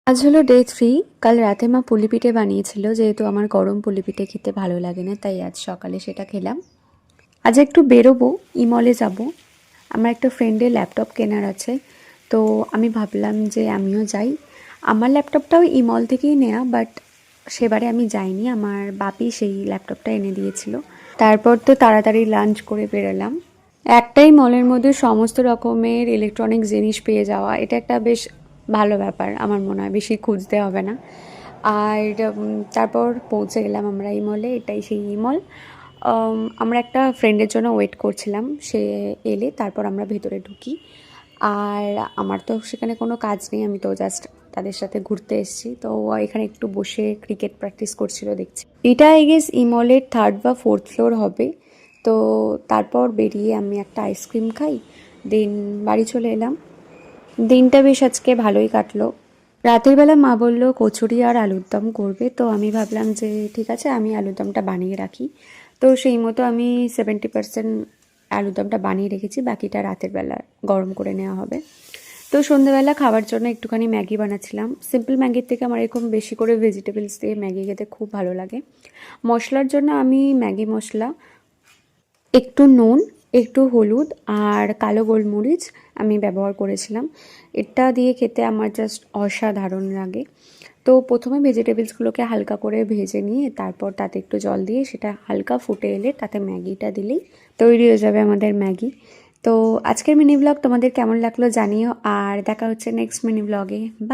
আজ হলো ডে 3। কাল রাতে মা পুলি পিঠে বানিয়েছিল, যেহেতু আমার গরম পুলি পিঠে খেতে ভালো লাগে না, তাই আজ সকালে সেটা খেলাম। আজ একটু বেরোবো, ইমলে যাব। আমার একটা ফ্রেন্ডের ল্যাপটপ কেনার আছে, তো আমি ভাবলাম যে আমিও যাই। আমার ল্যাপটপটাও ইমল থেকেই নেওয়া, বাট সেবারে আমি যাইনি, আমার বাপি সেই ল্যাপটপটা এনে দিয়েছিল। তারপর তো তাড়াতাড়ি লাঞ্চ করে বেরোলাম। একটাই মলের মধ্যে সমস্ত রকমের ইলেকট্রনিক্স জিনিস পেয়ে যাওয়া, এটা একটা বেশ ভালো ব্যাপার আমার মনে হয়, বেশি খুঁজতে হবে না। আর তারপর পৌঁছে গেলাম আমরা এই মলে, এটাই সেই মল। আমরা একটা ফ্রেন্ডের জন্য ওয়েট করছিলাম, সে এলে তারপর আমরা ভেতরে ঢুকি। আর আমার তো সেখানে কোনো কাজ নেই, আমি তো জাস্ট তাদের সাথে ঘুরতে এসেছি। তো এখানে একটু বসে ক্রিকেট প্র্যাকটিস করছিল দেখছি। এটা আই গেস ইমলের 3rd বা 4th ফ্লোর হবে। তো তারপর বেরিয়ে আমি একটা আইসক্রিম খাই, দেন বাড়ি চলে এলাম। দিনটা বেশ আজকে ভালোই কাটলো। রাতের বেলা মা বলল কচুরি আর আলুর দম করবে, তো আমি ভাবলাম যে ঠিক আছে, আমি আলুর দমটা বানিয়ে রাখি। তো সেই মতো আমি 70% আলুর দমটা বানিয়ে রেখেছি, বাকিটা রাতের বেলা গরম করে নেওয়া হবে। তো সন্ধ্যেবেলা খাবার জন্য একটুখানি ম্যাগি বানাচ্ছিলাম। সিম্পল ম্যাগির থেকে আমার এরকম বেশি করে ভেজিটেবলস দিয়ে ম্যাগি খেতে খুব ভালো লাগে। মশলার জন্য আমি ম্যাগি মশলা, একটু নুন, একটু হলুদ আর কালো গোলমরিচ আমি ব্যবহার করেছিলাম। এটা দিয়ে খেতে আমার জাস্ট অসাধারণ লাগে। তো প্রথমে ভেজিটেবলসগুলোকে হালকা করে ভেজে নিয়ে তারপর তাতে একটু জল দিয়ে সেটা হালকা ফুটে এলে তাতে ম্যাগিটা দিলেই তৈরি হয়ে যাবে আমাদের ম্যাগি। তো আজকের মিনি ব্লগ তোমাদের কেমন লাগলো জানিও, আর দেখা হচ্ছে নেক্সট মিনি ব্লগে। বাই।